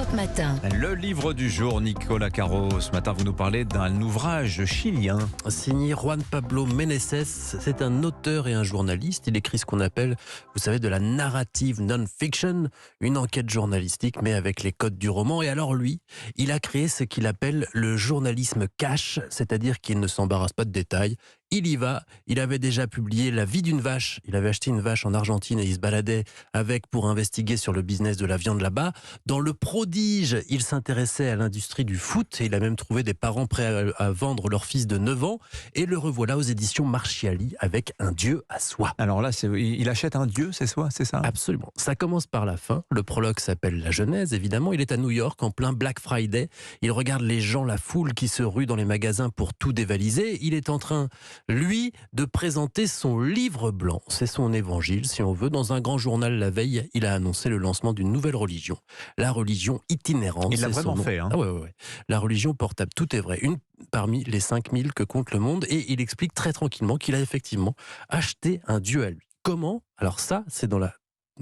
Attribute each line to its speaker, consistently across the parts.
Speaker 1: Europe Matin.
Speaker 2: Le livre du jour, Nicolas Caro. Ce matin, vous nous parlez d'un ouvrage chilien.
Speaker 3: Signé Juan Pablo Meneses, c'est un auteur et un journaliste. Il écrit ce qu'on appelle, vous savez, de la narrative non-fiction, une enquête journalistique, mais avec les codes du roman. Et alors lui, il a créé ce qu'il appelle le journalisme cash, c'est-à-dire qu'il ne s'embarrasse pas de détails. Il y va. Il avait déjà publié La vie d'une vache. Il avait acheté une vache en Argentine et il se baladait avec pour investiguer sur le business de la viande là-bas. Dans Le Prodige, il s'intéressait à l'industrie du foot et il a même trouvé des parents prêts à vendre leur fils de 9 ans. Et le revoilà aux éditions Marchiali avec Un Dieu à soi.
Speaker 2: Alors là, il achète un dieu, c'est ça?
Speaker 3: Absolument. Ça commence par la fin. Le prologue s'appelle La Genèse, évidemment. Il est à New York en plein Black Friday. Il regarde les gens, la foule qui se rue dans les magasins pour tout dévaliser. Il est en train, lui, de présenter son livre blanc. C'est son évangile, si on veut. Dans un grand journal la veille, il a annoncé le lancement d'une nouvelle religion. La religion itinérante.
Speaker 2: Il l'a vraiment fait. Hein.
Speaker 3: Ah ouais. La religion portable, tout est vrai. Une parmi les 5000 que compte le monde. Et il explique très tranquillement qu'il a effectivement acheté un dieu à lui. Comment? Alors ça, c'est dans la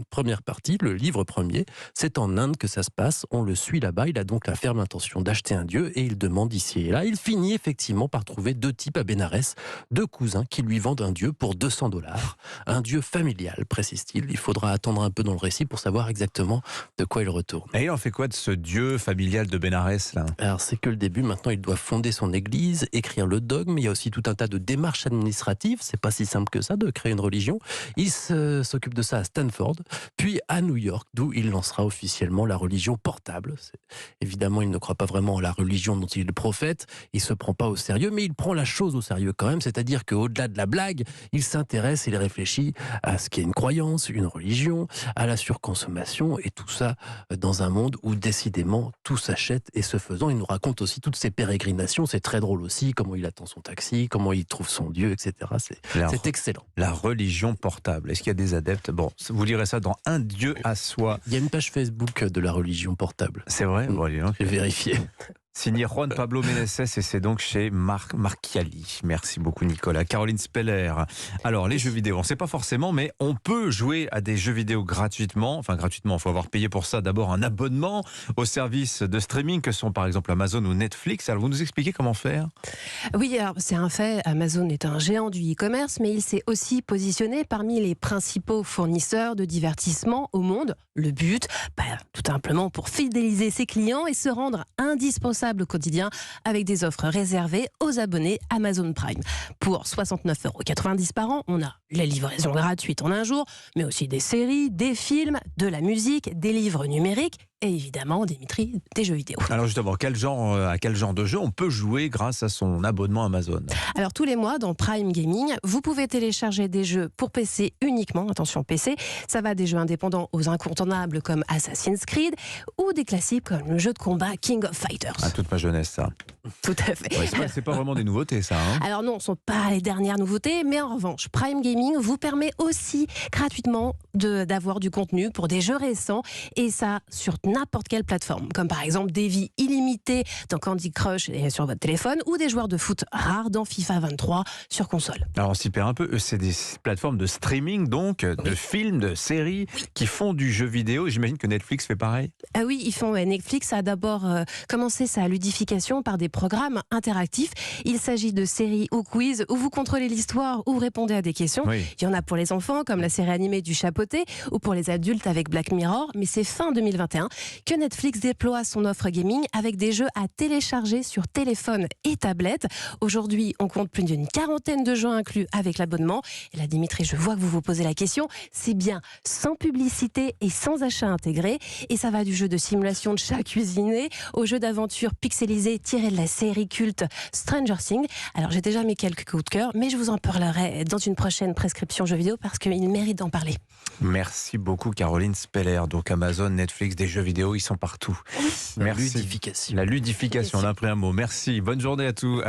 Speaker 3: première partie, le livre premier. C'est en Inde que ça se passe. On le suit là-bas. Il a donc la ferme intention d'acheter un dieu et il demande ici et là. Il finit effectivement par trouver deux types à Bénarès, deux cousins qui lui vendent un dieu pour $200. Un dieu familial, précise-t-il. Il faudra attendre un peu dans le récit pour savoir exactement de quoi il retourne.
Speaker 2: Et il en fait quoi de ce dieu familial de Bénarès là?
Speaker 3: Alors c'est que le début. Maintenant, il doit fonder son église, écrire le dogme. Il y a aussi tout un tas de démarches administratives. C'est pas si simple que ça de créer une religion. Il s'occupe de ça à Stanford. Puis à New York, d'où il lancera officiellement la religion portable. Évidemment, il ne croit pas vraiment à la religion dont il est le prophète, il ne se prend pas au sérieux, mais il prend la chose au sérieux quand même, c'est-à-dire qu'au-delà de la blague, il s'intéresse, il réfléchit à ce qu'est une croyance, une religion, à la surconsommation, et tout ça dans un monde où décidément tout s'achète, et ce faisant, il nous raconte aussi toutes ses pérégrinations. C'est très drôle aussi, comment il attend son taxi, comment il trouve son Dieu, etc. C'est excellent.
Speaker 2: La religion portable, est-ce qu'il y a des adeptes? Bon, vous lirez ça dans Un Dieu à soi.
Speaker 3: Il y a une page Facebook de la religion portable.
Speaker 2: C'est vrai? Bon,
Speaker 3: j'ai vérifié.
Speaker 2: Signé Juan Pablo Meneses et c'est donc chez Marchiali. Merci beaucoup Nicolas. Caroline Speller. Alors les jeux vidéo, on ne sait pas forcément, mais on peut jouer à des jeux vidéo gratuitement. Enfin gratuitement, il faut avoir payé pour ça d'abord un abonnement aux services de streaming que sont par exemple Amazon ou Netflix. Alors vous nous expliquez comment faire?
Speaker 4: Oui, alors c'est un fait, Amazon est un géant du e-commerce, mais il s'est aussi positionné parmi les principaux fournisseurs de divertissement au monde. Le but, tout simplement pour fidéliser ses clients et se rendre indispensable au quotidien avec des offres réservées aux abonnés Amazon Prime. Pour 69,90 € par an, on a la livraison gratuite en un jour, mais aussi des séries, des films, de la musique, des livres numériques et évidemment, Dimitri, des jeux vidéo.
Speaker 2: Alors justement, à quel genre de jeu on peut jouer grâce à son abonnement Amazon?
Speaker 4: Alors tous les mois, dans Prime Gaming, vous pouvez télécharger des jeux pour PC uniquement, attention PC, ça va des jeux indépendants aux incontournables comme Assassin's Creed ou des classiques comme le jeu de combat King of Fighters.
Speaker 2: Ah, toute ma jeunesse ça.
Speaker 4: Tout à fait.
Speaker 2: Ouais, c'est pas vraiment des nouveautés ça. Hein.
Speaker 4: Alors non, ce ne sont pas les dernières nouveautés, mais en revanche, Prime Gaming vous permet aussi gratuitement d'avoir du contenu pour des jeux récents et ça sur n'importe quelle plateforme, comme par exemple des vies illimitées dans Candy Crush et sur votre téléphone ou des joueurs de foot rares dans FIFA 23 sur console.
Speaker 2: Alors on s'y perd un peu, c'est des plateformes de streaming donc, de films, de séries qui font du jeu vidéo. J'imagine que Netflix fait pareil.
Speaker 4: Ah oui, Netflix a d'abord commencé sa ludification par des programmes interactifs. Il s'agit de séries ou quiz où vous contrôlez l'histoire ou répondez à des questions.
Speaker 2: Oui.
Speaker 4: Il y en a pour les enfants comme la série animée du Chapeauté ou pour les adultes avec Black Mirror, mais c'est fin 2021 que Netflix déploie son offre gaming avec des jeux à télécharger sur téléphone et tablette. Aujourd'hui, on compte plus d'une 40aine de jeux inclus avec l'abonnement. Et là, Dimitri, je vois que vous vous posez la question. C'est bien sans publicité et sans achat intégré. Et ça va du jeu de simulation de chat cuisiné au jeu d'aventure pixelisé tiré de la série culte Stranger Things. Alors, j'ai déjà mis quelques coups de cœur, mais je vous en parlerai dans une prochaine prescription jeux vidéo parce qu'il mérite d'en parler.
Speaker 2: Merci beaucoup Caroline Speller. Donc Amazon, Netflix, des jeux vidéo, ils sont partout.
Speaker 3: La
Speaker 2: Merci.
Speaker 3: ludification.
Speaker 2: La ludification, on a pris un mot. Merci. Bonne journée à tous.